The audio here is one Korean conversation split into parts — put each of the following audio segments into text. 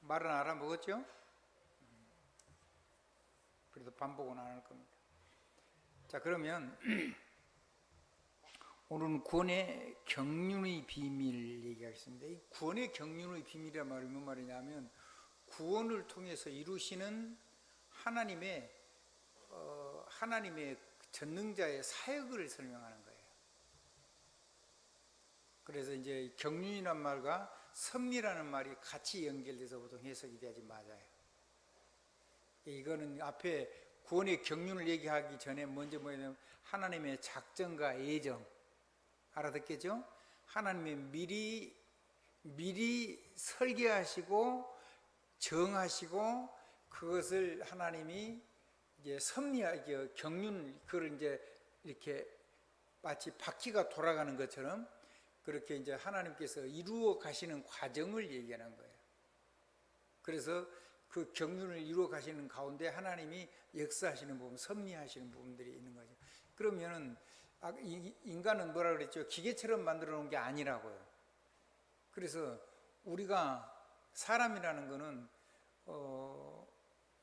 말은 알아먹었죠? 그래도 반복은 안 할 겁니다. 자, 그러면 오늘은 구원의 경륜의 비밀 얘기하겠습니다. 이 구원의 경륜의 비밀이란 말이 무슨 말이냐면 구원을 통해서 이루시는 하나님의 전능자의 사역을 설명하는 거예요. 그래서 이제 경륜이란 말과 섭리라는 말이 같이 연결돼서 보통 해석이 되지 맞아요. 이거는 앞에 구원의 경륜을 얘기하기 전에 먼저 뭐냐면 하나님의 작정과 예정 알아듣겠죠? 하나님의 미리 설계하시고 정하시고 그것을 하나님이 이제 섭리하게 경륜 그걸 이제 이렇게 마치 바퀴가 돌아가는 것처럼 그렇게 이제 하나님께서 이루어 가시는 과정을 얘기하는 거예요. 그래서 그 경륜을 이루어 가시는 가운데 하나님이 역사하시는 부분, 섭리하시는 부분들이 있는 거죠. 그러면은 인간은 뭐라 그랬죠? 기계처럼 만들어 놓은 게 아니라고요. 그래서 우리가 사람이라는 거는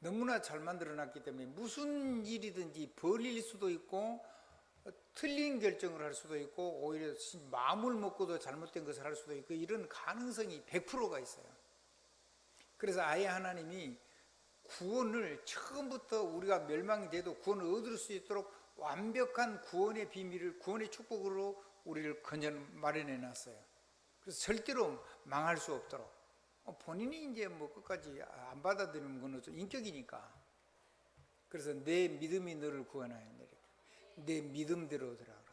너무나 잘 만들어 놨기 때문에 무슨 일이든지 벌릴 수도 있고 틀린 결정을 할 수도 있고 오히려 마음을 먹고도 잘못된 것을 할 수도 있고 이런 가능성이 100%가 있어요. 그래서 아예 하나님이 구원을 처음부터 우리가 멸망이 돼도 구원을 얻을 수 있도록 완벽한 구원의 비밀을 구원의 축복으로 우리를 마련해 놨어요. 그래서 절대로 망할 수 없도록 본인이 이제 뭐 끝까지 안 받아들이는 건 인격이니까. 그래서 내 믿음이 너를 구원하였네. 내 믿음대로 들어가라.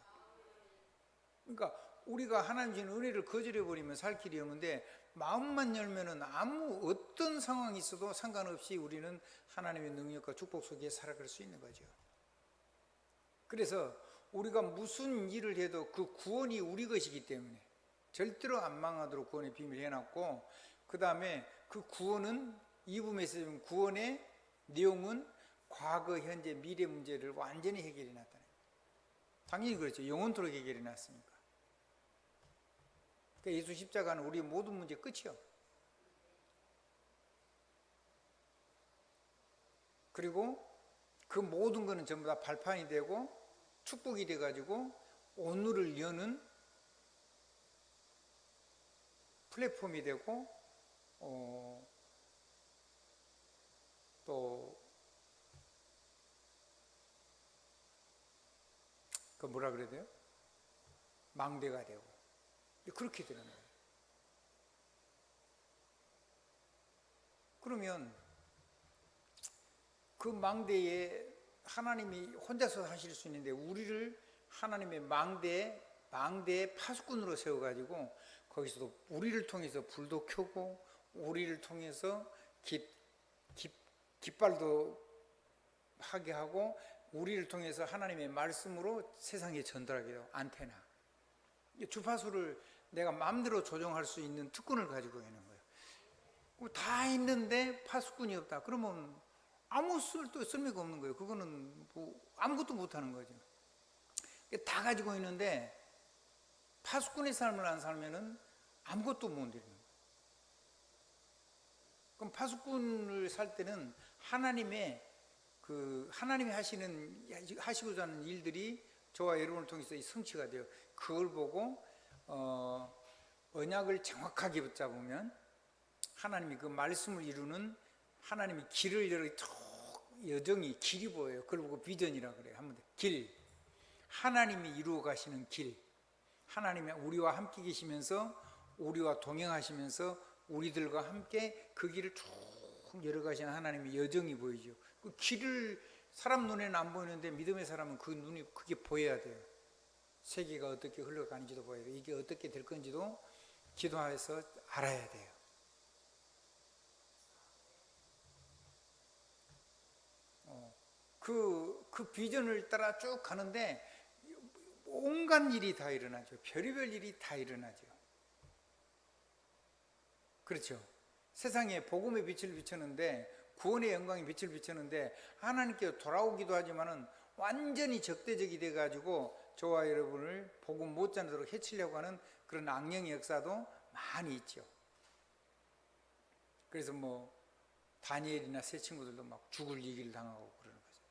그러니까 우리가 하나님 주신 은혜를 거절해버리면 살 길이 없는데 마음만 열면은 아무 어떤 상황이 있어도 상관없이 우리는 하나님의 능력과 축복 속에 살아갈 수 있는 거죠. 그래서 우리가 무슨 일을 해도 그 구원이 우리 것이기 때문에 절대로 안 망하도록 구원의 비밀을 해놨고 그 다음에 그 구원은 이부에서 구원의 내용은 과거, 현재, 미래 문제를 완전히 해결해 놨다는 거예요. 당연히 그렇죠. 영원토록 해결해 놨으니까. 그러니까 예수 십자가는 우리의 모든 문제 끝이요. 그리고 그 모든 것은 전부 다 발판이 되고 축복이 돼가지고 오늘을 여는 플랫폼이 되고 또 그 뭐라 그래야 돼요? 망대가 되고 그렇게 되는 거예요. 그러면 그 망대에 하나님이 혼자서 하실 수 있는데 우리를 하나님의 망대의 파수꾼으로 세워가지고 거기서도 우리를 통해서 불도 켜고 우리를 통해서 깃발도 하게 하고 우리를 통해서 하나님의 말씀으로 세상에 전달하게 되고 안테나 주파수를 내가 마음대로 조정할 수 있는 특권을 가지고 있는 거예요. 다 있는데 파수꾼이 없다. 그러면 아무 쓸모가 없는 거예요. 그거는 뭐 아무것도 못하는 거죠. 다 가지고 있는데 파수꾼의 삶을 안 살면은 아무것도 못 이루는 거예요. 그럼 파수꾼을 살 때는 하나님이 하시고자 하는 일들이 저와 여러분을 통해서 성취가 돼요. 그걸 보고 언약을 정확하게 붙잡으면 하나님이 그 말씀을 이루는 하나님이 길을 열어 여정이 길이 보여요. 그걸 보고 비전이라 그래요. 한번 길, 하나님이 이루어 가시는 길, 하나님이 우리와 함께 계시면서 우리와 동행하시면서 우리들과 함께 그 길을 쭉 열어가시는 하나님의 여정이 보이죠. 그 길을 사람 눈에는 안 보이는데 믿음의 사람은 그 눈이 그게 보여야 돼요. 세계가 어떻게 흘러가는지도 보여야 돼요. 이게 어떻게 될 건지도 기도해서 알아야 돼요. 그 비전을 따라 쭉 가는데 온갖 일이 다 일어나죠. 별의별 일이 다 일어나죠. 그렇죠. 세상에 복음의 빛을 비추는데 구원의 영광의 빛을 비추는데 하나님께 돌아오기도 하지만은 완전히 적대적이 돼가지고 저와 여러분을 복음 못 전하도록 해치려고 하는 그런 악령의 역사도 많이 있죠. 그래서 뭐 다니엘이나 새 친구들도 막 죽을 얘기를 당하고 그러는 거죠.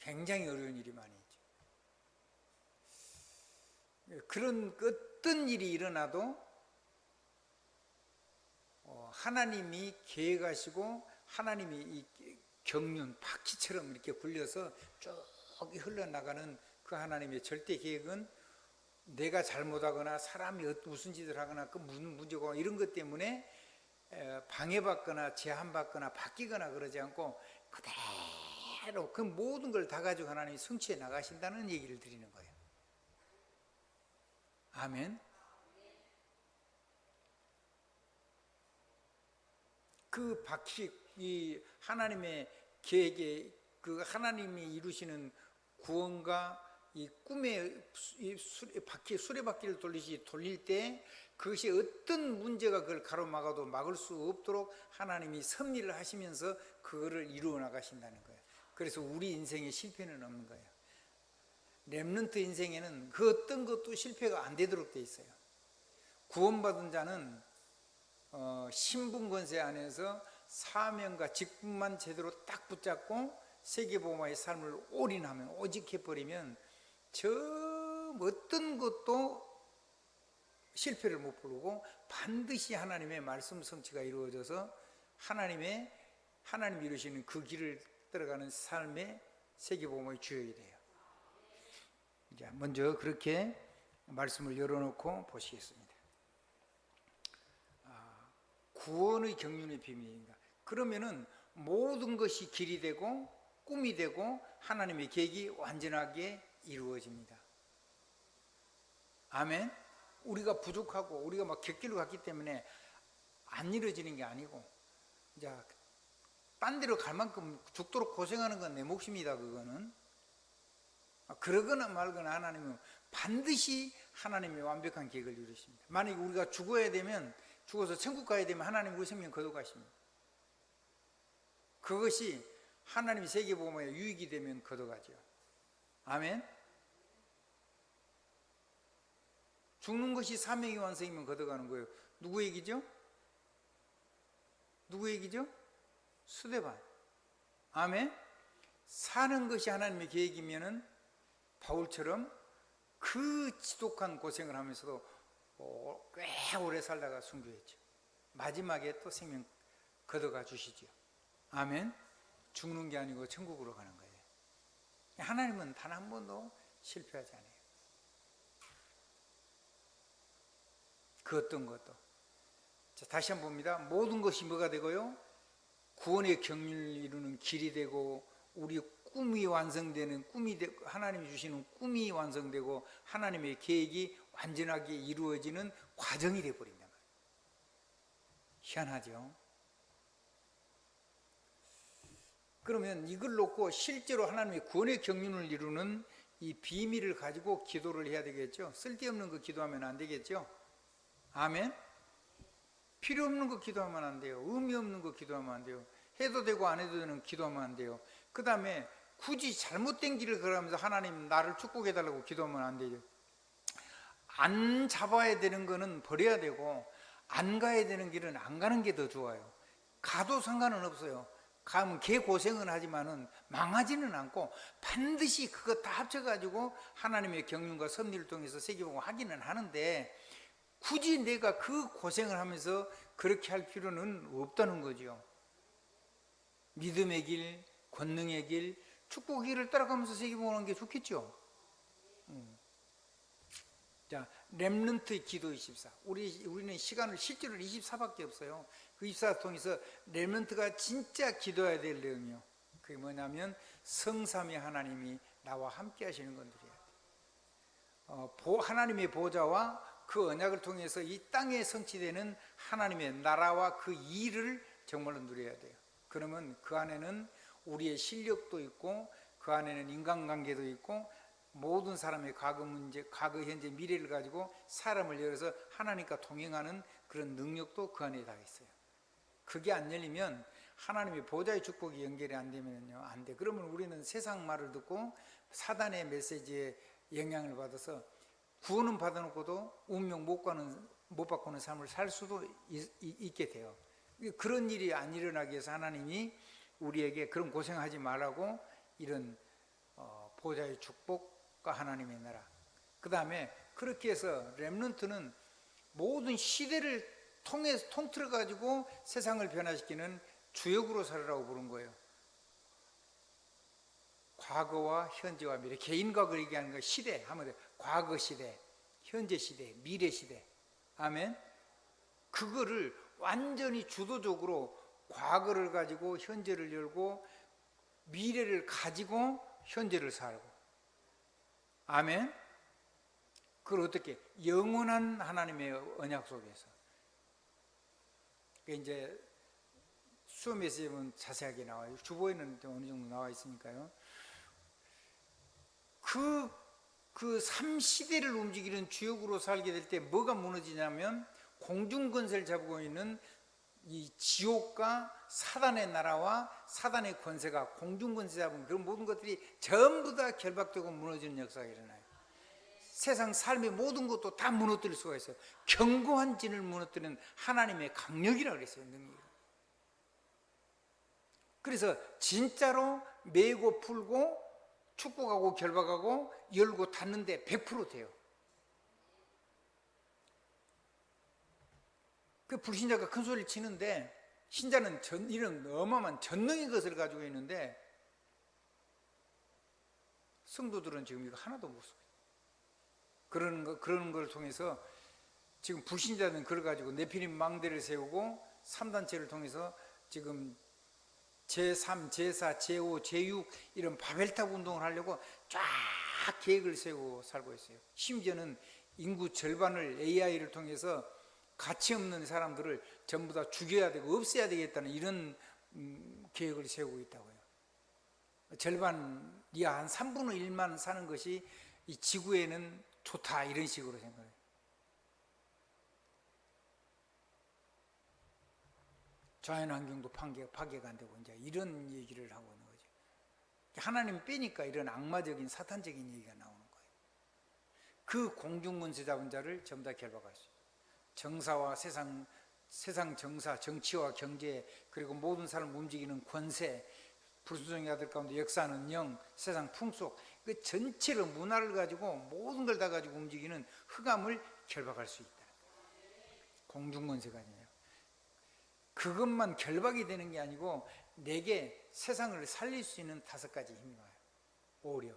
굉장히 어려운 일이 많이 있죠. 그런 어떤 일이 일어나도 하나님이 계획하시고 하나님이 이 경륜, 바퀴처럼 이렇게 굴려서 쭉 흘러나가는 그 하나님의 절대 계획은 내가 잘못하거나 사람이 무슨 짓을 하거나 그 무슨 문제고 이런 것 때문에 방해받거나 제한받거나 바뀌거나 그러지 않고 그대로 그 모든 걸 다 가지고 하나님이 성취해 나가신다는 얘기를 드리는 거예요. 아멘. 그 바퀴, 이 하나님의 계획에 그 하나님이 이루시는 구원과 이 꿈의 바퀴, 수레바퀴를 돌리시 돌릴 때 그것이 어떤 문제가 그걸 가로막아도 막을 수 없도록 하나님이 섭리를 하시면서 그거를 이루어 나가신다는 거예요. 그래서 우리 인생에 실패는 없는 거예요. 렘넌트 인생에는 그 어떤 것도 실패가 안 되도록 돼 있어요. 구원받은 자는 신분 권세 안에서 사명과 직분만 제대로 딱 붙잡고 세계복음화의 삶을 올인하면 오직 해버리면 저 어떤 것도 실패를 못 부르고 반드시 하나님의 말씀 성취가 이루어져서 하나님 이루시는 그 길을 따라가는 삶의 세계복음화의 주역이 돼요. 자, 먼저 그렇게 말씀을 열어놓고 보시겠습니다. 구원의 경륜의 비밀인가? 그러면은 모든 것이 길이 되고 꿈이 되고 하나님의 계획이 완전하게 이루어집니다. 아멘. 우리가 부족하고 우리가 막 객길로 갔기 때문에 안 이루어지는 게 아니고, 자, 딴 데로 갈 만큼 죽도록 고생하는 건 내 몫입니다. 그거는 그러거나 말거나 하나님은 반드시 하나님의 완벽한 계획을 이루십니다. 만약에 우리가 죽어야 되면, 죽어서 천국 가야 되면 하나님 우리 생명 거둬가십니다. 그것이 하나님 세계복음화에 유익이 되면 거둬가죠. 아멘. 죽는 것이 사명의 완성이면 거둬가는 거예요. 누구 얘기죠? 누구 얘기죠? 스데반. 아멘. 사는 것이 하나님의 계획이면은 바울처럼 그 지독한 고생을 하면서도 꽤 오래 살다가 순교했죠. 마지막에 또 생명 거둬가 주시죠. 아멘. 죽는 게 아니고 천국으로 가는 거예요. 하나님은 단 한 번도 실패하지 않아요. 그 어떤 것도. 자, 다시 한번 봅니다. 모든 것이 뭐가 되고요? 구원의 경륜을 이루는 길이 되고, 우리 꿈이 완성되는 꿈이 되고, 하나님이 주시는 꿈이 완성되고 하나님의 계획이 완전하게 이루어지는 과정이 되어버린단 말이에요. 희한하죠? 그러면 이걸 놓고 실제로 하나님의 구원의 경륜을 이루는 이 비밀을 가지고 기도를 해야 되겠죠. 쓸데없는 거 기도하면 안 되겠죠. 아멘. 필요 없는 거 기도하면 안 돼요. 의미 없는 거 기도하면 안 돼요. 해도 되고 안 해도 되는 기도하면 안 돼요. 그 다음에 굳이 잘못된 길을 걸어가면서 하나님 나를 축복해달라고 기도하면 안 되죠. 안 잡아야 되는 거는 버려야 되고, 안 가야 되는 길은 안 가는 게 더 좋아요. 가도 상관은 없어요. 가면 개 고생은 하지만은 망하지는 않고 반드시 그거 다 합쳐가지고 하나님의 경륜과 섭리를 통해서 세계복음을 하기는 하는데, 굳이 내가 그 고생을 하면서 그렇게 할 필요는 없다는 거죠. 믿음의 길, 권능의 길, 축복의 길을 따라가면서 세계복음을 하는 게 좋겠죠. 자, 렘넌트 기도 24. 우리는 시간을 실제로 24밖에 없어요. 그 24 통해서 렘넌트가 진짜 기도해야 될 내용이요. 그게 뭐냐면 성삼위 하나님이 나와 함께 하시는 건 누려야 돼. 하나님의 보좌와 그 언약을 통해서 이 땅에 성취되는 하나님의 나라와 그 일을 정말로 누려야 돼요. 그러면 그 안에는 우리의 실력도 있고, 그 안에는 인간관계도 있고, 모든 사람의 과거 문제, 과거, 현재, 미래를 가지고 사람을 열어서 하나님과 동행하는 그런 능력도 그 안에 다 있어요. 그게 안 열리면 하나님의 보좌의 축복이 연결이 안 되면요, 안 돼. 그러면 우리는 세상 말을 듣고 사단의 메시지에 영향을 받아서 구원은 받아놓고도 운명 못 못 바꾸는 삶을 살 수도 있게 돼요. 그런 일이 안 일어나기 위해서 하나님이 우리에게 그런 고생하지 말라고 이런 보좌의 축복과 하나님의 나라, 그 다음에 그렇게 해서 렘넌트는 모든 시대를 통틀어 가지고 세상을 변화시키는 주역으로 살으라고 부른 거예요. 과거와 현재와 미래, 개인과 그 얘기하는 거 시대 하면 돼. 과거 시대, 현재 시대, 미래 시대. 아멘. 그거를 완전히 주도적으로 과거를 가지고 현재를 열고 미래를 가지고 현재를 살고. 아멘. 그걸 어떻게? 영원한 하나님의 언약 속에서. 이제 수업 메시지는 자세하게 나와요. 주보에는 어느 정도 나와 있으니까요. 그 3시대를 움직이는 주역으로 살게 될 때 뭐가 무너지냐면 공중권세를 잡고 있는 이 지옥과 사단의 나라와 사단의 권세가 공중권세 잡은 그런 모든 것들이 전부 다 결박되고 무너지는 역사가 일어나요. 세상 삶의 모든 것도 다 무너뜨릴 수가 있어요. 견고한 진을 무너뜨리는 하나님의 강력이라고 그랬어요. 능력. 그래서 진짜로 매고 풀고 축복하고 결박하고 열고 닫는데 100% 돼요. 그 불신자가 큰 소리를 치는데 신자는 이런 어마어마한 전능의 것을 가지고 있는데 성도들은 지금 이거 하나도 못 써요. 그런 걸 통해서 지금 불신자는 그걸 가지고 네피림 망대를 세우고 3단체를 통해서 지금 제3, 제4, 제5, 제6 이런 바벨탑 운동을 하려고 쫙 계획을 세우고 살고 있어요. 심지어는 인구 절반을 AI를 통해서 가치 없는 사람들을 전부 다 죽여야 되고 없애야 되겠다는 이런 계획을 세우고 있다고요. 절반 이하 한 3분의 1만 사는 것이 이 지구에는 좋다 이런 식으로 생각해요. 자연환경도 파괴가 안 되고 이제 이런 얘기를 하고 있는 거죠. 하나님 빼니까 이런 악마적인 사탄적인 얘기가 나오는 거예요. 그 공중권세 잡은 자를 전부 다 결박할 수 있어요. 정사와 세상 정사, 정치와 경제, 그리고 모든 사람을 움직이는 권세, 불순종의 아들 가운데 역사하는 영, 세상 풍속, 그 전체를 문화를 가지고 모든 걸 다 가지고 움직이는 흑암을 결박할 수 있다. 공중권세가 아니에요. 그것만 결박이 되는 게 아니고 내게 세상을 살릴 수 있는 5가지 힘이 와요. 오히려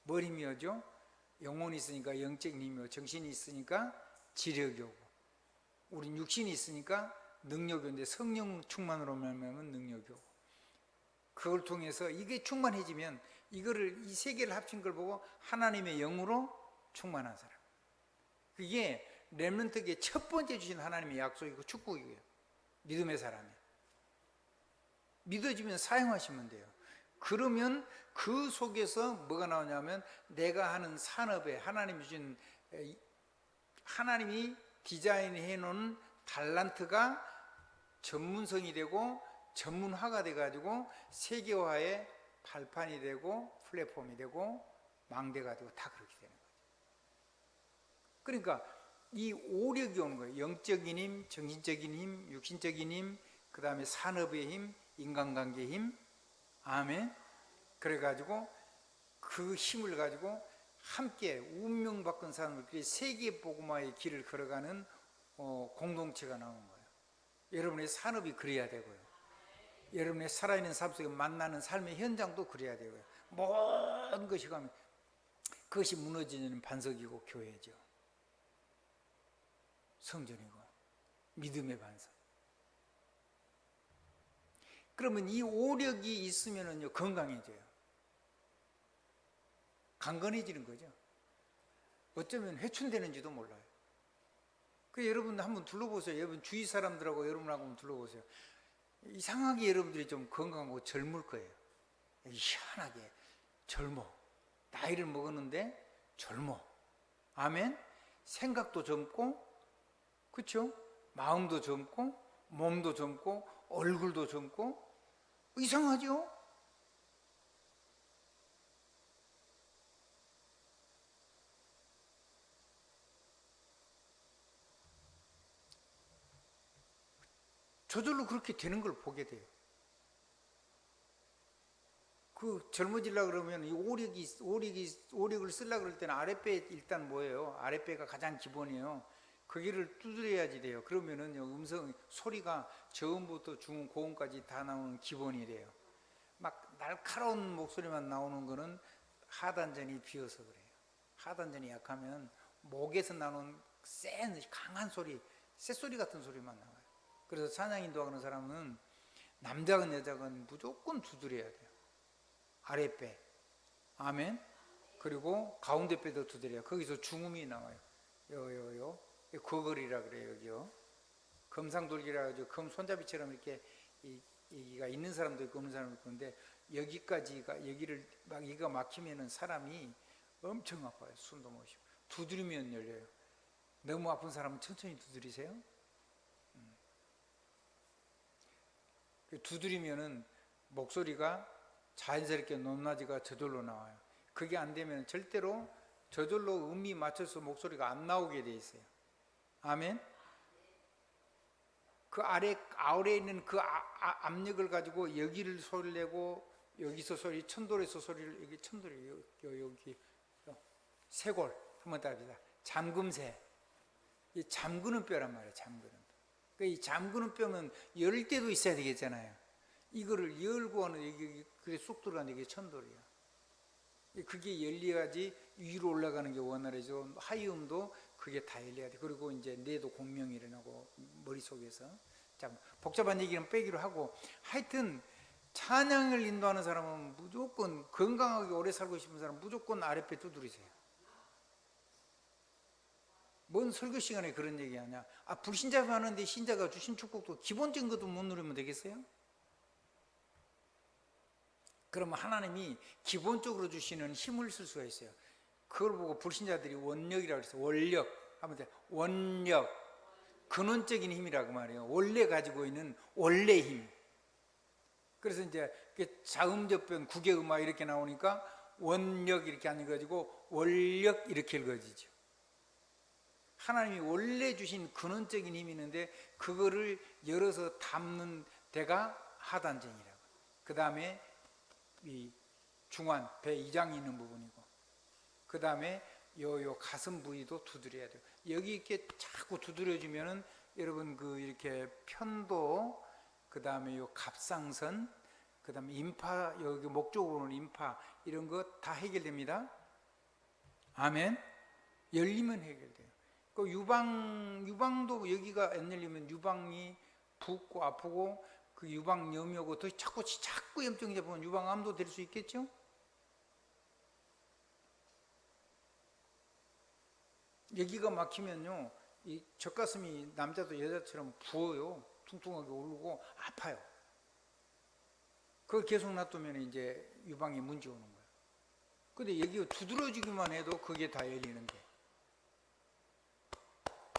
뭘 힘이 오죠? 영혼이 있으니까 영적인 힘이 오고, 정신이 있으니까 지력이 오고, 우린 육신이 있으니까 능력이 오는데 성령 충만으로 말하면 능력이 오고, 그걸 통해서 이게 충만해지면 이거를 이 세 개를 합친 걸 보고 하나님의 영으로 충만한 사람, 그게 렘넌트에게 첫 번째 주신 하나님의 약속이고 축복이고요. 믿음의 사람이 믿어지면 사용하시면 돼요. 그러면 그 속에서 뭐가 나오냐면 내가 하는 산업에 하나님이 디자인해 놓은 달란트가 전문성이 되고 전문화가 돼 가지고 세계화의 발판이 되고 플랫폼이 되고 망대가 되고 다 그렇게 되는 거죠. 그러니까 이 오력이 오는 거예요. 영적인 힘, 정신적인 힘, 육신적인 힘, 그 다음에 산업의 힘, 인간관계의 힘. 아멘. 그래가지고 그 힘을 가지고 함께 운명 바꾼 사람들끼리 세계 복음화의 길을 걸어가는 공동체가 나오는 거예요. 여러분의 산업이 그래야 되고요. 여러분의 살아있는 삶 속에 만나는 삶의 현장도 그래야 되고요. 모든 것이 가면 그것이 무너지는 반석이고 교회죠. 성전이고 믿음의 반석. 그러면 이 오력이 있으면은요 건강해져요. 강건해지는 거죠. 어쩌면 회춘되는지도 몰라요. 그 여러분 한번 둘러보세요. 여러분 주위 사람들하고 여러분하고 한번 둘러보세요. 이상하게 여러분들이 좀 건강하고 젊을 거예요. 희한하게 젊어. 나이를 먹었는데 젊어. 아멘. 생각도 젊고, 그렇죠? 마음도 젊고, 몸도 젊고, 얼굴도 젊고. 이상하죠? 저절로 그렇게 되는 걸 보게 돼요. 그 젊어지려 그러면 이 오력을 쓰려 그럴 때는 아랫배 일단 뭐예요? 아랫배가 가장 기본이에요. 거기를 두드려야지 돼요. 그러면은 음성 소리가 저음부터 중음 고음까지 다 나오는 기본이 돼요. 막 날카로운 목소리만 나오는 거는 하단전이 비어서 그래요. 하단전이 약하면 목에서 나오는 센 강한 소리, 쇳소리 같은 소리만 나와요. 그래서 찬양 인도하는 사람은 남자건 여자건 무조건 두드려야 돼요. 아랫배, 아멘. 그리고 가운데 배도 두드려요. 거기서 중음이 나와요. 요요요, 거걸이라 그래요. 여기요. 금상돌기라 가지고 금 손잡이처럼 이렇게 여기가 있는 사람도 있고 없는 사람도 있고 근데 여기까지가 여기를 막 여기가 막히면은 사람이 엄청 아파요. 숨도 못 쉬고. 두드리면 열려요. 너무 아픈 사람은 천천히 두드리세요. 두드리면은 목소리가 자연스럽게 높낮이가 저절로 나와요. 그게 안 되면 절대로 저절로 음이 맞춰서 목소리가 안 나오게 돼 있어요. 아멘. 그 아래에 있는 그 압력을 가지고 여기를 소리를 내고 여기서 소리, 천돌에서 소리를 여기 천돌이 여기 쇄골 한번 따라합시다. 잠금새. 이 잠그는 뼈란 말이에요. 잠그는 뼈. 그러니까 이 잠그는 뼈는 열 때도 있어야 되겠잖아요. 이거를 열고 하는 여기 그게 쑥 들어가는 게 천돌이야. 그게 열려야지 위로 올라가는 게 원활해져. 하이음도 그게 다 열려야 돼. 그리고 이제 뇌도 공명이 일어나고 머릿속에서. 자, 복잡한 얘기는 빼기로 하고 하여튼 찬양을 인도하는 사람은 무조건 건강하게 오래 살고 싶은 사람은 무조건 아랫배 두드리세요. 뭔 설교 시간에 그런 얘기 하냐. 아, 불신자 하는데 신자가 주신 축복도 기본적인 것도 못 누리면 되겠어요? 그러면 하나님이 기본적으로 주시는 힘을 쓸 수가 있어요. 그걸 보고 불신자들이 원력이라고 그랬어요. 원력 하면 돼. 원력, 근원적인 힘이라고 말해요. 원래 가지고 있는 원래 힘. 그래서 이제 자음접변, 국외음악 이렇게 나오니까 원력 이렇게 안 읽어지고 원력 이렇게 읽어지죠. 하나님이 원래 주신 근원적인 힘이 있는데 그거를 열어서 담는 데가 하단전이라고. 그 다음에 이 중환, 배 이장이 있는 부분이고 그 다음에 요 가슴 부위도 두드려야 돼요. 여기 이렇게 자꾸 두드려주면은 여러분 그 이렇게 편도, 그 다음에 요 갑상선, 그 다음에 임파, 여기 목 쪽으로는 임파 이런 거 다 해결됩니다. 아멘. 열리면 해결돼요. 그 유방도 여기가 안 열리면 유방이 붓고 아프고 그 유방염이 오고 또 자꾸 염증이 잡으면 유방암도 될 수 있겠죠? 여기가 막히면요, 이 젖가슴이 남자도 여자처럼 부어요. 퉁퉁하게 오르고 아파요. 그걸 계속 놔두면 이제 유방에 문제 오는 거예요. 근데 여기가 두드러지기만 해도 그게 다 열리는데.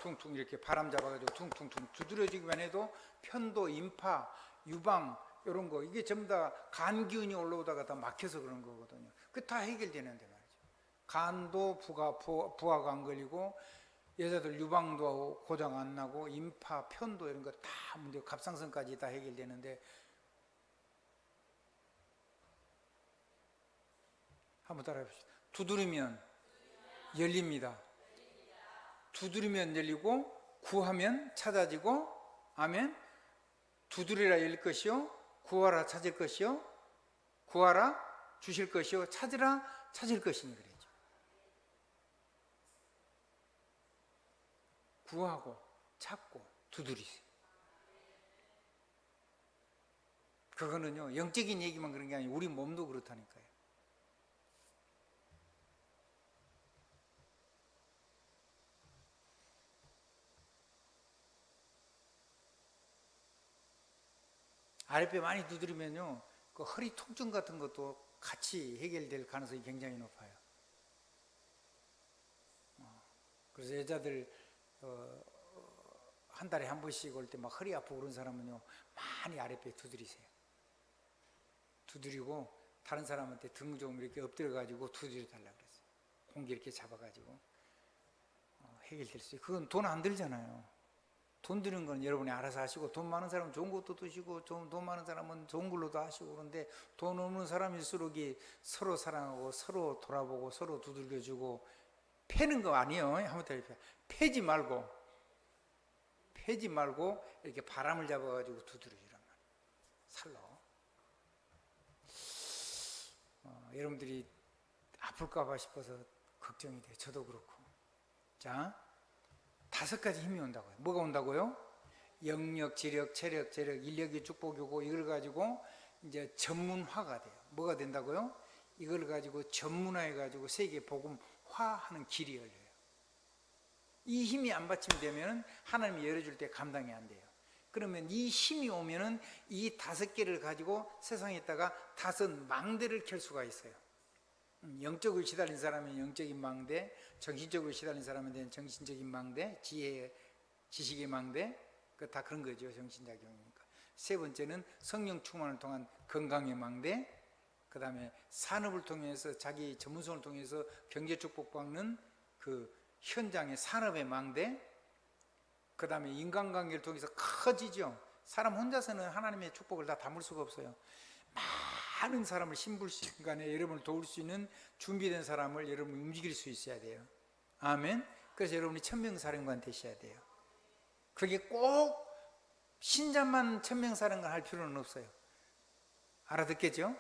퉁퉁 이렇게 바람 잡아가지고 퉁퉁퉁 두드러지기만 해도 편도, 임파, 유방 이런 거 이게 전부 다 간 기운이 올라오다가 다 막혀서 그런 거거든요. 그 다 해결되는데 말이죠. 간도 부하가 안 걸리고 여자들 유방도 고장 안 나고 임파, 편도 이런 거 다 문제, 갑상선까지 다 해결되는데 한번 따라해 봅시다. 두드리면 열립니다. 두드리면 열리고 구하면 찾아지고 아멘. 두드리라 열릴 것이요 구하라 찾을 것이요 구하라 주실 것이요 찾으라 찾을 것이니 그랬죠. 구하고 찾고 두드리세요. 그거는요 영적인 얘기만 그런 게 아니고 우리 몸도 그렇다니까요. 아랫배 많이 두드리면요, 그 허리 통증 같은 것도 같이 해결될 가능성이 굉장히 높아요. 그래서 여자들 한 달에 한 번씩 올 때 막 허리 아프고 그런 사람은요, 많이 아랫배 두드리세요. 두드리고 다른 사람한테 등 좀 이렇게 엎드려가지고 두드려 달라고 그랬어요. 공기 이렇게 잡아가지고 해결될 수 있어요. 그건 돈 안 들잖아요. 돈 드는 건 여러분이 알아서 하시고, 돈 많은 사람은 좋은 것도 드시고, 돈 많은 사람은 좋은 걸로도 하시고, 그런데 돈 없는 사람일수록 서로 사랑하고 서로 돌아보고 서로 두들겨주고, 패는 거 아니에요. 한번 더 패지 말고 이렇게 바람을 잡아가지고 두드려주란 말이에요. 살로. 여러분들이 아플까봐 싶어서 걱정이 돼요. 저도 그렇고. 자, 5가지 힘이 온다고요. 뭐가 온다고요? 영력, 지력, 체력, 재력, 인력이 축복이고, 이걸 가지고 이제 전문화가 돼요. 뭐가 된다고요? 이걸 가지고 전문화해가지고 세계 복음화하는 길이 열려요. 이 힘이 안 받침되면 하나님이 열어줄 때 감당이 안 돼요. 그러면 이 힘이 오면은 이 5개를 가지고 세상에 있다가 5 망대를 켤 수가 있어요. 영적으로 시달린 사람은 영적인 망대, 정신적으로 시달린 사람은 정신적인 망대, 지식의 망대, 다 그런 거죠. 정신작용이니까. 3번째는 성령 충만을 통한 건강의 망대, 그 다음에 산업을 통해서 자기 전문성을 통해서 경제 축복받는 그 현장의 산업의 망대, 그 다음에 인간관계를 통해서 커지죠. 사람 혼자서는 하나님의 축복을 다 담을 수가 없어요. 많은 사람을 신불신간에 여러분을 도울 수 있는 준비된 사람을 여러분이 움직일 수 있어야 돼요. 아멘. 그래서 여러분이 천명사령관 되셔야 돼요. 그게 꼭 신자만 천명사령관 할 필요는 없어요. 알아듣겠죠?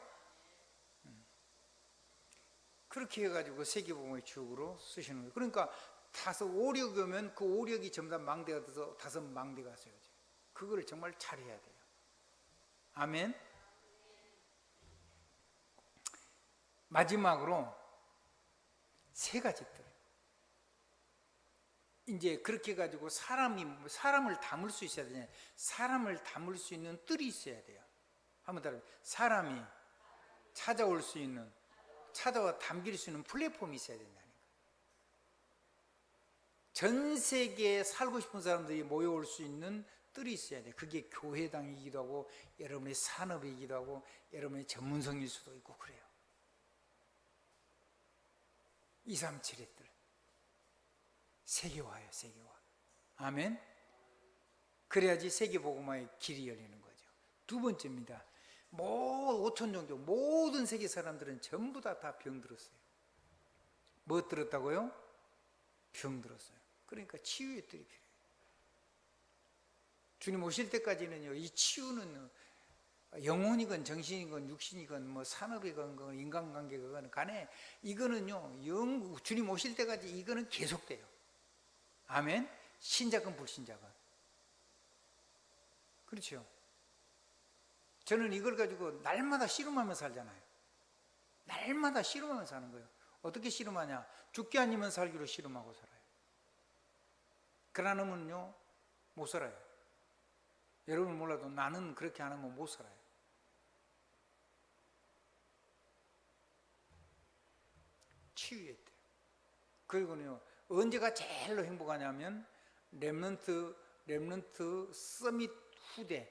그렇게 해가지고 세계복음의 주역으로 쓰시는 거예요. 그러니까 5오력이 오면 그 오력이 전부 다 망대가 돼서 5 망대가 세워져요. 그거를 정말 잘해야 돼요. 아멘. 마지막으로 3가지들. 이제 그렇게 해가지고 사람을 담을 수 있어야 되냐. 사람을 담을 수 있는 뜰이 있어야 돼요. 한번 따라해. 사람이 찾아올 수 있는, 찾아와 담길 수 있는 플랫폼이 있어야 된다는 거예요. 전 세계에 살고 싶은 사람들이 모여올 수 있는 뜰이 있어야 돼요. 그게 교회당이기도 하고 여러분의 산업이기도 하고 여러분의 전문성일 수도 있고 그래요. 237의 뜰. 세계화예요. 세계화. 아멘. 그래야지 세계복음화의 길이 열리는 거죠. 2번째입니다. 5천 종교 모든 세계 사람들은 전부 다 병들었어요. 뭐 들었다고요? 병들었어요. 그러니까 치유의 뜰이 필요해요. 주님 오실 때까지는요, 이 치유는 영혼이건 정신이건 육신이건 뭐 산업이건 인간관계건 간에 이거는요, 주님 오실 때까지 이거는 계속돼요. 아멘. 신자건 불신자건. 그렇죠. 저는 이걸 가지고 날마다 씨름하면서 살잖아요. 날마다 씨름하면서 사는 거예요. 어떻게 씨름하냐? 죽기 아니면 살기로 씨름하고 살아요. 그러면요 못 살아요. 여러분 몰라도 나는 그렇게 안 하면 못 살아요. 치유해야 돼요. 그리고요, 언제가 제일로 행복하냐면 렘넌트 서밋 후대,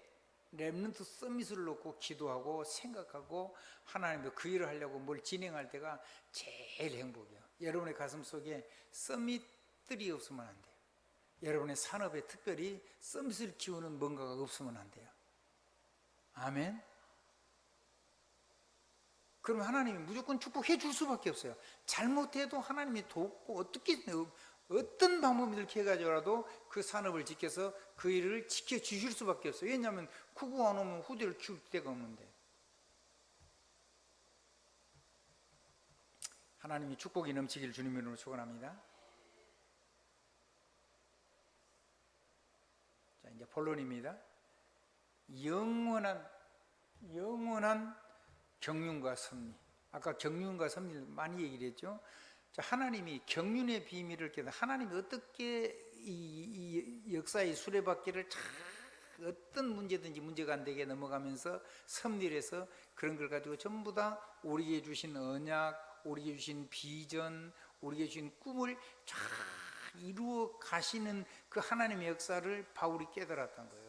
렘넌트 서밋을 놓고 기도하고 생각하고 하나님도 그 일을 하려고 뭘 진행할 때가 제일 행복이에요. 여러분의 가슴 속에 서밋들이 없으면 안 돼요. 여러분의 산업에 특별히 서밋을 키우는 뭔가가 없으면 안 돼요. 아멘. 그럼 하나님이 무조건 축복해 줄 수밖에 없어요. 잘못해도 하나님이 돕고 어떤 방법을 이렇게 해가지고라도 그 산업을 지켜서 그 일을 지켜주실 수밖에 없어요. 왜냐하면 쿠구가 안 오면 후대를 키울 데가 없는데. 하나님이 축복이 넘치길 주님 이름으로 축원합니다. 자, 이제 본론입니다. 영원한 경륜과 섭리. 아까 경륜과 섭리를 많이 얘기를 했죠. 자, 하나님이 경륜의 비밀을 깨닫, 하나님이 어떻게 이 역사의 수레바퀴를 어떤 문제든지 문제가 안 되게 넘어가면서 섭리를 해서 그런 걸 가지고 전부 다 우리에게 주신 언약, 우리에게 주신 비전, 우리에게 주신 꿈을 쫙 이루어 가시는 그 하나님의 역사를 바울이 깨달았던 거예요.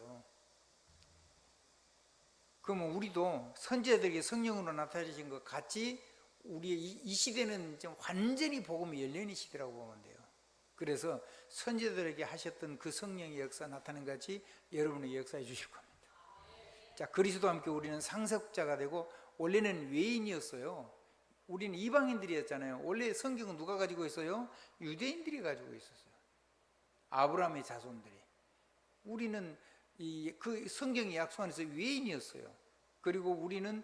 그러면 우리도 선지자들에게 성령으로 나타내신 것 같이 우리의 이 시대는 좀 완전히 복음이 열려있는 시대라고 보면 돼요. 그래서 선지자들에게 하셨던 그 성령의 역사 나타낸 같이 여러분의 역사해 주실 겁니다. 자, 그리스도와 함께 우리는 상속자가 되고, 원래는 외인이었어요. 우리는 이방인들이었잖아요. 원래 성경은 누가 가지고 있어요? 유대인들이 가지고 있었어요. 아브라함의 자손들이. 우리는 그 성경의 약속 안에서 외인이었어요. 그리고 우리는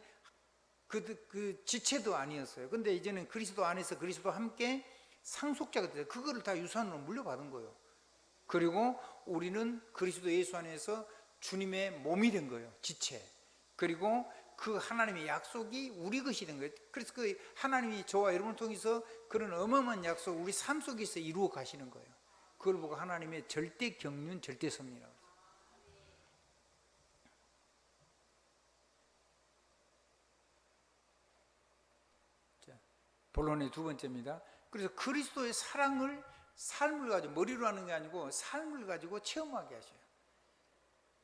그 지체도 아니었어요. 근데 이제는 그리스도 안에서 그리스도와 함께 상속자가 됐어요. 그거를 다 유산으로 물려받은 거예요. 그리고 우리는 그리스도 예수 안에서 주님의 몸이 된 거예요. 지체. 그리고 그 하나님의 약속이 우리 것이 된 거예요. 그래서 그 하나님이 저와 여러분을 통해서 그런 어마어마한 약속 우리 삶 속에서 이루어 가시는 거예요. 그걸 보고 하나님의 절대 경륜, 절대 섭리라고. 자, 본론의 두 번째입니다. 그래서 그리스도의 사랑을 삶을 가지고, 머리로 하는 게 아니고 삶을 가지고 체험하게 하셔요.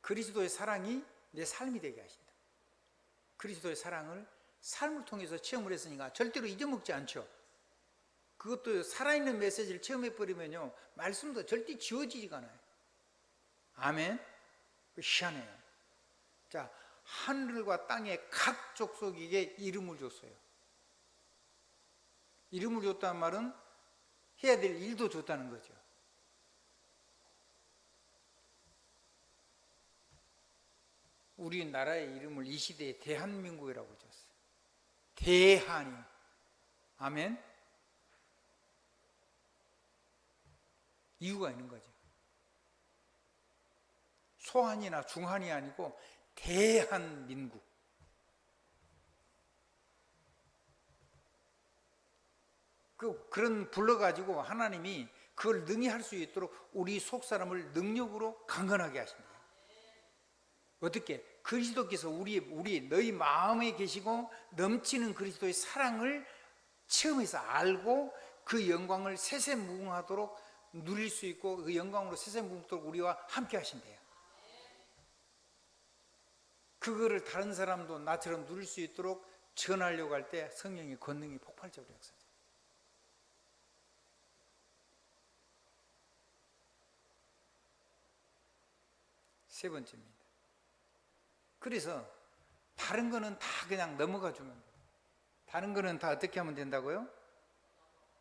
그리스도의 사랑이 내 삶이 되게 하신다. 그리스도의 사랑을 삶을 통해서 체험을 했으니까 절대로 잊어먹지 않죠. 그것도 살아있는 메시지를 체험해버리면요, 말씀도 절대 지워지지가 않아요. 아멘. 희한해요. 자, 하늘과 땅의 각 족속에게 이름을 줬어요. 이름을 줬다는 말은 해야 될 일도 줬다는 거죠. 우리나라의 이름을 이 시대에 대한민국이라고 줬어요. 대한이요. 아멘. 이유가 있는 거죠. 소한이나 중한이 아니고 대한민국. 그런 불러가지고 하나님이 그걸 능히 할 수 있도록 우리 속사람을 능력으로 강건하게 하신다. 어떻게? 그리스도께서 우리 너희 마음에 계시고 넘치는 그리스도의 사랑을 체험해서 알고 그 영광을 세세무궁하도록 누릴 수 있고, 그 영광으로 세세무궁하도록 우리와 함께 하신대요. 그거를 다른 사람도 나처럼 누릴 수 있도록 전하려고 할 때 성령의 권능이 폭발적으로 역사죠. 세 번째입니다. 그래서 다른 거는 다 그냥 넘어가 주면 돼요. 다른 거는 다 어떻게 하면 된다고요?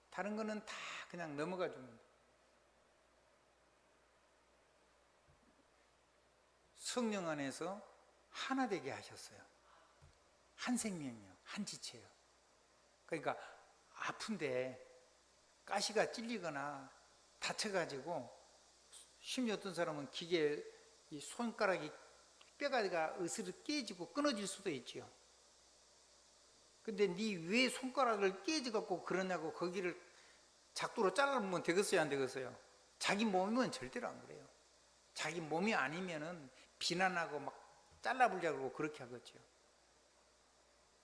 다른 거는 다 그냥 넘어가 주면 돼요. 성령 안에서 하나 되게 하셨어요. 한 생명이요, 한 지체요. 그러니까 아픈데 가시가 찔리거나 다쳐가지고, 심지어 어떤 사람은 기계 이 손가락이 뼈가 으스르 깨지고 끊어질 수도 있지요. 근데 네 왜 손가락을 깨져갖고 그러냐고 거기를 작두로 잘라보면 되겠어요, 안 되겠어요? 자기 몸이면 절대로 안 그래요. 자기 몸이 아니면은 비난하고 막 잘라보려고 그러고 그렇게 하겠죠.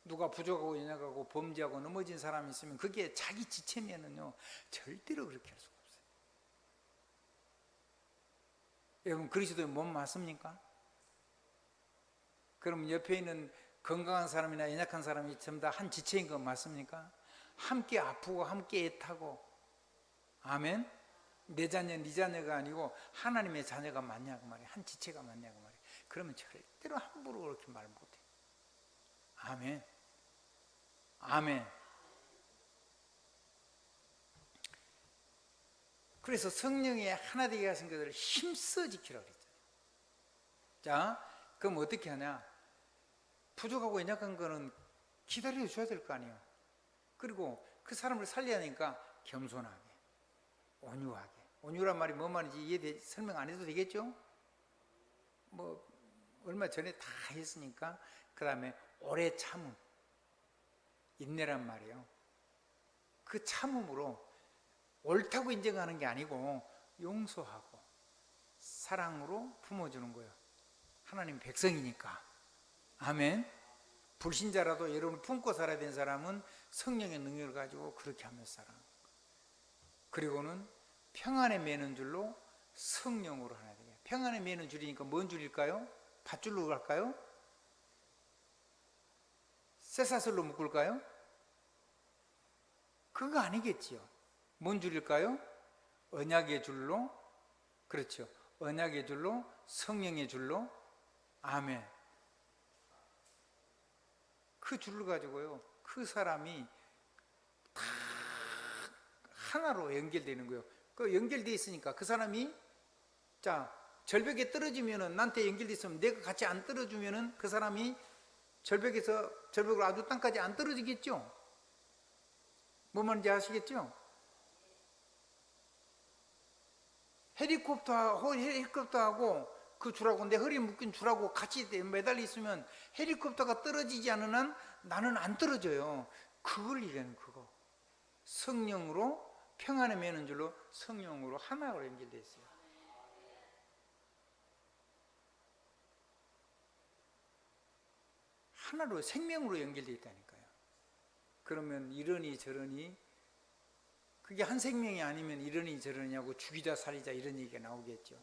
누가 부족하고 연약하고 범죄하고 넘어진 사람이 있으면 그게 자기 지체면은요, 절대로 그렇게 할 수가 없어요. 여러분, 그리스도의 몸 맞습니까? 그럼 옆에 있는 건강한 사람이나 연약한 사람이 전부 다 한 지체인 건 맞습니까? 함께 아프고 함께 애타고. 아멘. 내 자녀 네 자녀가 아니고 하나님의 자녀가 맞냐고 말이에요. 한 지체가 맞냐고 말이에요. 그러면 절대로 함부로 그렇게 말 못해요. 아멘. 아멘. 그래서 성령의 하나 되게 하신 것을 힘써 지키라고 그랬잖아요. 자, 그럼 어떻게 하냐? 부족하고 연약한 거는 기다려 줘야 될 거 아니에요. 그리고 그 사람을 살려야 하니까 겸손하게, 온유하게. 온유란 말이 뭔 말인지 설명 안 해도 되겠죠? 뭐 얼마 전에 다 했으니까. 그 다음에 오래 참음, 인내란 말이에요. 그 참음으로 옳다고 인정하는 게 아니고 용서하고 사랑으로 품어주는 거예요. 하나님 백성이니까. 아멘. 불신자라도 여러분 품고 살아야 되는 사람은 성령의 능력을 가지고 그렇게 하면서 살아가는 거예요. 그리고는 평안에 매는 줄로 성령으로 하나 되게. 평안에 매는 줄이니까 뭔 줄일까요? 밧줄로 갈까요? 쇠사슬로 묶을까요? 그거 아니겠지요. 뭔 줄일까요? 언약의 줄로, 그렇죠. 언약의 줄로, 성령의 줄로, 아멘. 그 줄을 가지고요, 그 사람이 다 하나로 연결되는 거예요. 그 연결되어 있으니까 그 사람이, 자, 절벽에 떨어지면은, 나한테 연결되어 있으면 내가 같이 안 떨어지면은 그 사람이 절벽으로 아주 땅까지 안 떨어지겠죠? 뭐 말인지 아시겠죠? 헬리콥터하고 그 줄하고 내 허리에 묶인 줄하고 같이 매달려 있으면 헬리콥터가 떨어지지 않는 한 나는 안 떨어져요. 그걸 얘기하는 그거. 성령으로, 평안에 매는 줄로 성령으로 하나로 연결되어 있어요. 하나로, 생명으로 연결되어 있다니까요. 그러면 이러니 저러니, 그게 한 생명이 아니면 이러니 저러냐고 죽이자 살리자 이런 얘기가 나오겠죠.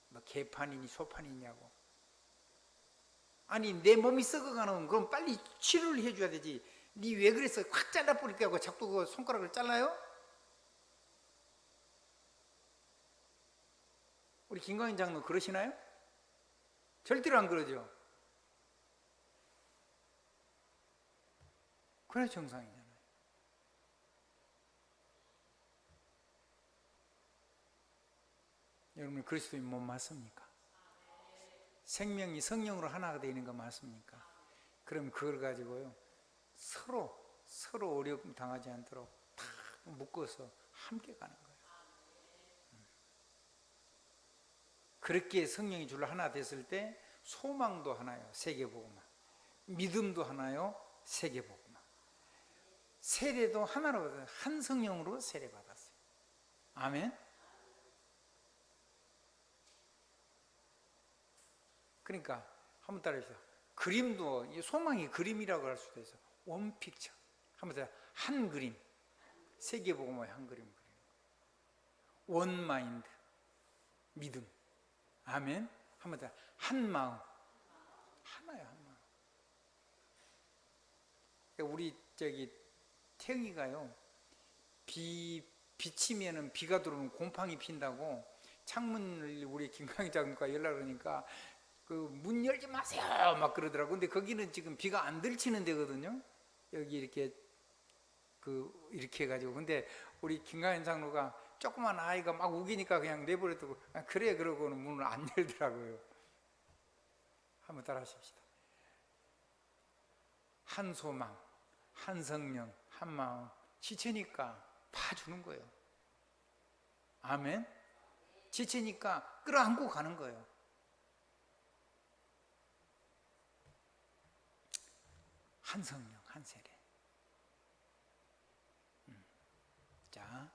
뭐 개판이니 소판이냐고. 아니 내 몸이 썩어가는, 그럼 빨리 치료를 해줘야 되지. 니 왜 그랬어? 확 잘라버릴까 하고 자꾸 그 손가락을 잘라요? 우리 김광인 장로 그러시나요? 절대로 안 그러죠. 그래 정상이잖아요. 여러분 그리스도인 몸 맞습니까? 생명이 성령으로 하나가 되는 거 맞습니까? 그럼 그걸 가지고요, 서로 어려움 당하지 않도록 다 묶어서 함께 가는 거예요. 그렇게 성령이 줄로 하나 됐을 때 소망도 하나요, 세계복음화. 믿음도 하나요, 세계복음화. 세례도 하나로, 한 성령으로 세례받았어요. 아멘. 그러니까 한번 따라해주세요. 그림도, 소망이 그림이라고 할 수도 있어요. 원픽처. 한번 따라, 한 그림. 세계복음화의 한 그림 그리는 거예요. 원마인드. 믿음. 아멘. 한번 따라, 한 마음. 하나야, 한 마음. 우리 태영이가요, 비치면은 비가 들어오면 곰팡이 핀다고 창문을 우리 김강희 장로가 연락을 하니까 그 문 열지 마세요 막 그러더라고. 근데 거기는 지금 비가 안 들치는 데거든요. 여기 이렇게 해가지고. 근데 우리 김강희 장로가 조그만 아이가 막 우기니까 그냥 내버려두고 그래 그러고는 문을 안 열더라고요. 한번 따라 하십시다. 한 소망, 한 성령, 한 마음. 지치니까 봐주는 거예요. 아멘. 지치니까 끌어안고 가는 거예요. 한 성령, 한 세례. 자,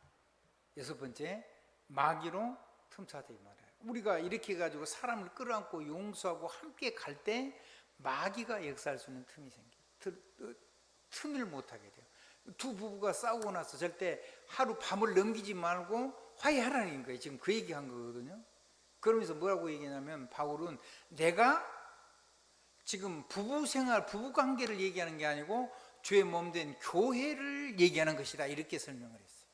6번째, 마귀로 틈타되 말아요. 우리가 이렇게 해가지고 사람을 끌어안고 용서하고 함께 갈 때 마귀가 역사할 수 있는 틈이 생겨요. 틈을 못하게 돼요. 두 부부가 싸우고 나서 절대 하루 밤을 넘기지 말고 화해하라는 거예요. 지금 그 얘기한 거거든요. 그러면서 뭐라고 얘기하냐면, 바울은 내가 지금 부부생활, 부부관계를 얘기하는 게 아니고 주의 몸된 교회를 얘기하는 것이다, 이렇게 설명을 했어요.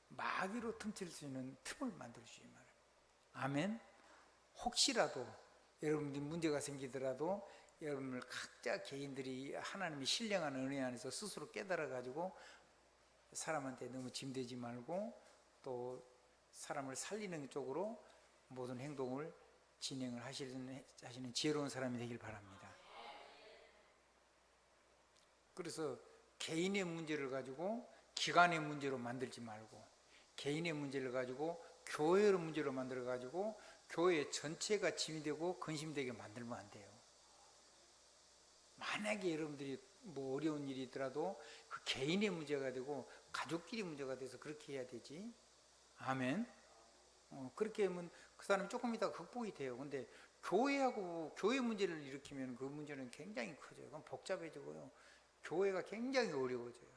마귀로 틈칠 수 있는 틈을 만들 수 있는 말이에요. 아멘. 혹시라도 여러분들이 문제가 생기더라도 여러분들 각자 개인들이 하나님이 신령한 은혜 안에서 스스로 깨달아 가지고 사람한테 너무 짐되지 말고 또 사람을 살리는 쪽으로 모든 행동을 진행을 하시는 지혜로운 사람이 되길 바랍니다. 그래서 개인의 문제를 가지고 기관의 문제로 만들지 말고, 개인의 문제를 가지고 교회의 문제로 만들어 가지고 교회 전체가 짐이 되고 근심되게 만들면 안 돼요. 만약에 여러분들이 뭐 어려운 일이 있더라도 그 개인의 문제가 되고 가족끼리 문제가 돼서 그렇게 해야 되지. 아멘. 그렇게 하면 그 사람이 조금 이따 극복이 돼요. 근데 교회하고 교회 문제를 일으키면 그 문제는 굉장히 커져요. 그럼 복잡해지고요. 교회가 굉장히 어려워져요.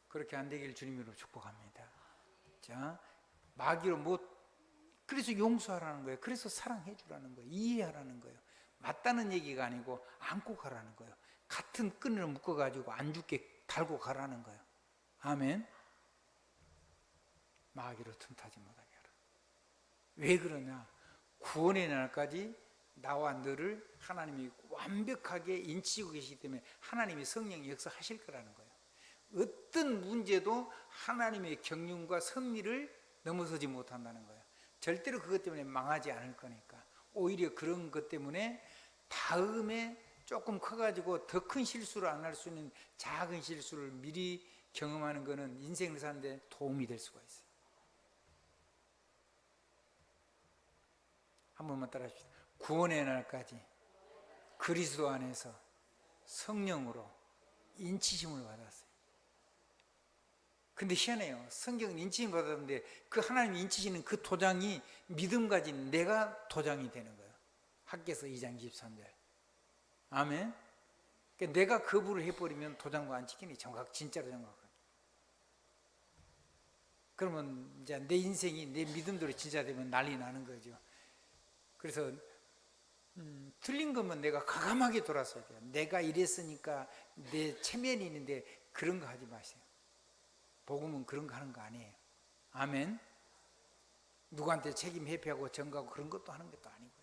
그렇게 안 되길 주님으로 축복합니다. 자, 마귀로 그래서 용서하라는 거예요. 그래서 사랑해 주라는 거예요. 이해하라는 거예요. 맞다는 얘기가 아니고 안고 가라는 거예요. 같은 끈을 묶어가지고 안 죽게 달고 가라는 거예요. 아멘. 마귀로 틈타지 못하게 하라. 왜 그러냐? 구원의 날까지 나와 너를 하나님이 완벽하게 인치고 계시기 때문에 하나님이 성령이 역사하실 거라는 거예요. 어떤 문제도 하나님의 경륜과 섭리를 넘어서지 못한다는 거예요. 절대로 그것 때문에 망하지 않을 거니까. 오히려 그런 것 때문에 다음에 조금 커가지고 더 큰 실수를 안 할 수 있는 작은 실수를 미리 경험하는 것은 인생을 사는데 도움이 될 수가 있어요. 한 번만 따라 하십시오. 구원의 날까지 그리스도 안에서 성령으로 인치심을 받았어요. 근데 희한해요. 성경은 인치심 받았는데 그 하나님 인치시는 그 도장이 믿음 가진 내가 도장이 되는 거예요. 학개서 2장 23절. 아멘. 그러니까 내가 거부를 해버리면 도장도 안 찍히니 진짜로 정확하게. 그러면 이제 내 인생이 내 믿음대로 진짜 되면 난리 나는 거죠. 그래서 틀린 거면 내가 과감하게 돌아서야 돼요. 내가 이랬으니까 내 체면이 있는데 그런 거 하지 마세요. 복음은 그런 거 하는 거 아니에요. 아멘. 누구한테 책임 회피하고 전가하고 그런 것도 하는 것도 아니고요.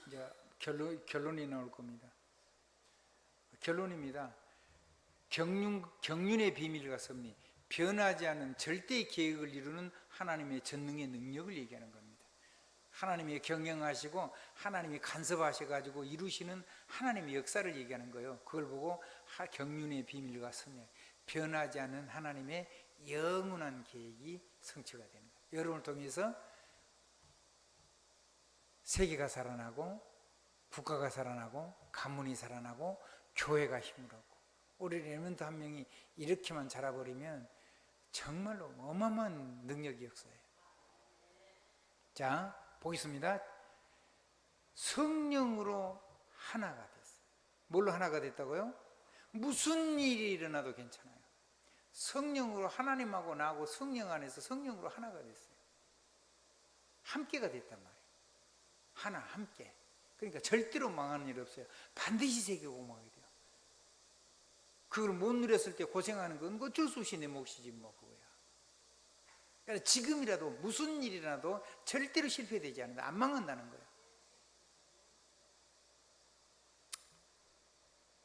이제 결론이 나올 겁니다. 결론입니다. 경륜의 비밀과 섭리, 변하지 않는 절대의 계획을 이루는 하나님의 전능의 능력을 얘기하는 겁니다. 하나님이 경영하시고 하나님이 간섭하셔가지고 이루시는 하나님의 역사를 얘기하는 거예요. 그걸 보고 경륜의 비밀과 섭리, 변하지 않는 하나님의 영원한 계획이 성취가 되는 거예요. 여러분을 통해서 세계가 살아나고 국가가 살아나고 가문이 살아나고 교회가 힘을 얻고 우리 레몬트 한 명이 이렇게만 자라버리면 정말로 어마어마한 능력이 역사예요. 자, 보겠습니다. 성령으로 하나가 됐어요. 뭘로 하나가 됐다고요? 무슨 일이 일어나도 괜찮아요. 성령으로 하나님하고 나하고 성령 안에서 성령으로 하나가 됐어요. 함께가 됐단 말이에요. 하나, 함께. 그러니까 절대로 망하는 일 없어요. 반드시 세계복음화가 돼요. 그걸 못 누렸을 때 고생하는 건 어쩔 수 없이 내 몫이지 뭐 그거야. 그러니까 지금이라도 무슨 일이라도 절대로 실패되지 않는다. 안 망한다는 거예요.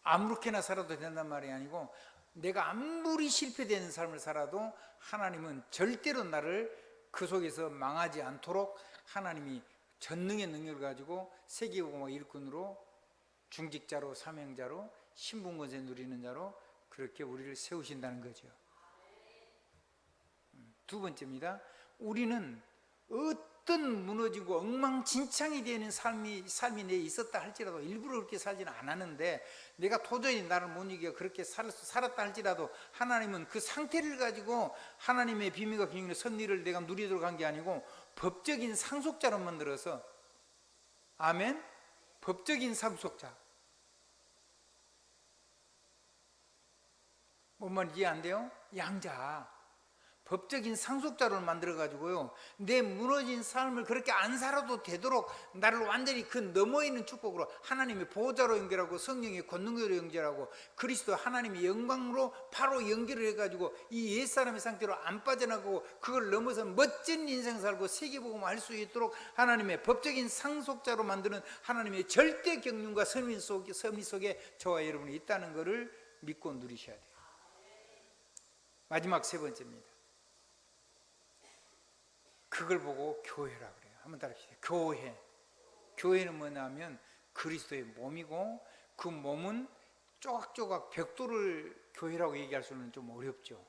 아무렇게나 살아도 된단 말이 아니고 내가 아무리 실패되는 삶을 살아도 하나님은 절대로 나를 그 속에서 망하지 않도록 하나님이 전능의 능력을 가지고 세계복음화 일꾼으로 중직자로 사명자로 신분권세 누리는 자로 그렇게 우리를 세우신다는 거죠. 두 번째입니다. 우리는 어떤 무너지고 엉망진창이 되는 삶이 내에 있었다 할지라도 일부러 그렇게 살지는 않았는데 내가 도저히 나를 못 이겨 그렇게 살았다 할지라도 하나님은 그 상태를 가지고 하나님의 비밀과 경륜의 섭리를 내가 누리도록 한 게 아니고 법적인 상속자로 만들어서 아멘? 법적인 상속자. 뭔 말인지 이해 안 돼요? 양자. 법적인 상속자로 만들어가지고요, 내 무너진 삶을 그렇게 안 살아도 되도록 나를 완전히 그 넘어있는 축복으로 하나님의 보호자로 연결하고 성령의 권능으로 연결하고 그리스도 하나님의 영광으로 바로 연결을 해가지고 이 옛사람의 상태로 안 빠져나가고 그걸 넘어서 멋진 인생 살고 세계복음을 할 수 있도록 하나님의 법적인 상속자로 만드는 하나님의 절대 경륜과 섭리 속에 저와 여러분이 있다는 것을 믿고 누리셔야 돼요. 마지막 세 번째입니다. 그걸 보고 교회라 그래요. 한번 따라합시다. 교회. 교회는 뭐냐면 그리스도의 몸이고 그 몸은 조각조각 벽돌을 교회라고 얘기할 수는 좀 어렵죠.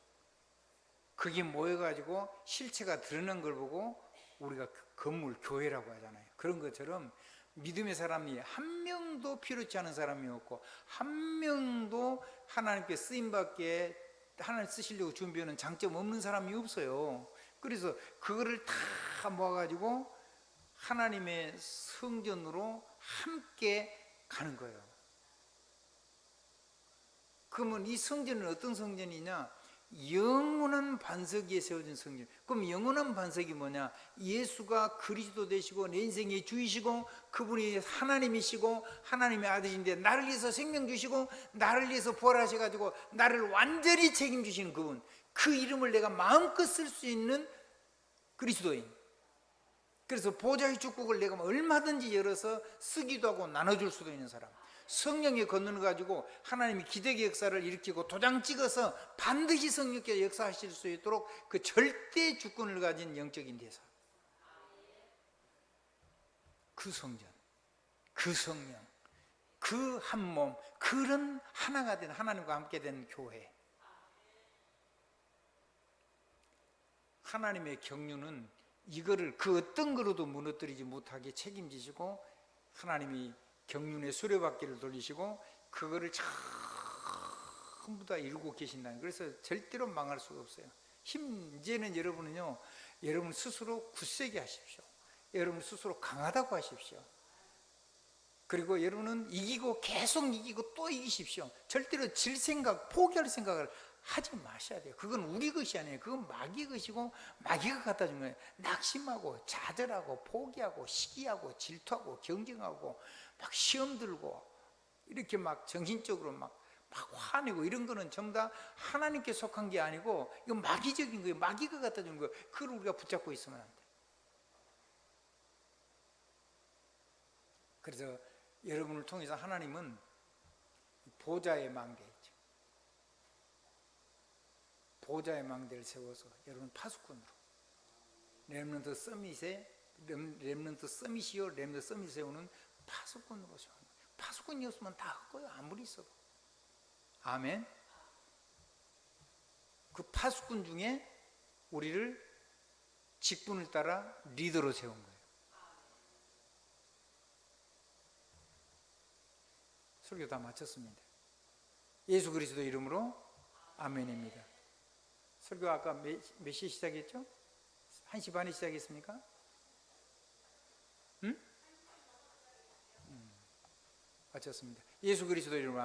그게 모여가지고 실체가 드러난 걸 보고 우리가 건물 교회라고 하잖아요. 그런 것처럼 믿음의 사람이 한 명도 필요치 않은 사람이 없고 한 명도 하나님께 쓰임받게 하나님 쓰시려고 준비하는 장점 없는 사람이 없어요. 그래서 그거를 다 모아가지고 하나님의 성전으로 함께 가는 거예요. 그러면 이 성전은 어떤 성전이냐? 영원한 반석 위에 세워진 성전. 그럼 영원한 반석이 뭐냐? 예수가 그리스도 되시고 내 인생의 주이시고 그분이 하나님이시고 하나님의 아들인데 나를 위해서 생명 주시고 나를 위해서 부활하셔가지고 나를 완전히 책임지시는 그분, 그 이름을 내가 마음껏 쓸 수 있는 그리스도인. 그래서 보좌의 축복을 내가 얼마든지 열어서 쓰기도 하고 나눠줄 수도 있는 사람. 성령의 권능을 가지고 하나님이 기적의 역사를 일으키고 도장 찍어서 반드시 성령께서 역사하실 수 있도록 그 절대 주권을 가진 영적인 대사. 그 성전, 그 성령, 그 한 몸, 그런 하나가 된 하나님과 함께 된 교회. 하나님의 경륜은 이거를 그 어떤 거로도 무너뜨리지 못하게 책임지시고 하나님이 경륜의 수레바퀴를 돌리시고 그거를 전부 다 이루고 계신다는. 그래서 절대로 망할 수가 없어요. 이제는 여러분은요, 여러분 스스로 굳세게 하십시오. 여러분 스스로 강하다고 하십시오. 그리고 여러분은 이기고 계속 이기고 또 이기십시오. 절대로 질 생각, 포기할 생각을 하지 마셔야 돼요. 그건 우리 것이 아니에요. 그건 마귀의 것이고 마귀가 갖다 준 거예요. 낙심하고 좌절하고 포기하고 시기하고 질투하고 경쟁하고 막 시험 들고 이렇게 막 정신적으로 막 화내고 이런 거는 전부 다 하나님께 속한 게 아니고 이건 마귀적인 거예요. 마귀가 갖다 준 거예요. 그걸 우리가 붙잡고 있으면 안 돼. 그래서 여러분을 통해서 하나님은 보좌의 망대, 보좌의 망대를 세워서 여러분 파수꾼으로 렘넌트 서밋에 렘넌트 서밋이요 렘넌트 서밋 세우는 파수꾼으로 세우는 거예요. 파수꾼이 없으면 다 헛거예요. 아무리 있어도. 아멘. 그 파수꾼 중에 우리를 직분을 따라 리더로 세운 거예요. 설교 다 마쳤습니다. 예수 그리스도 이름으로 아멘입니다. 설교 아까 몇 시에 시작했죠? 1시 반에 시작했습니까? 응? 마쳤습니다. 예수 그리스도 이름으로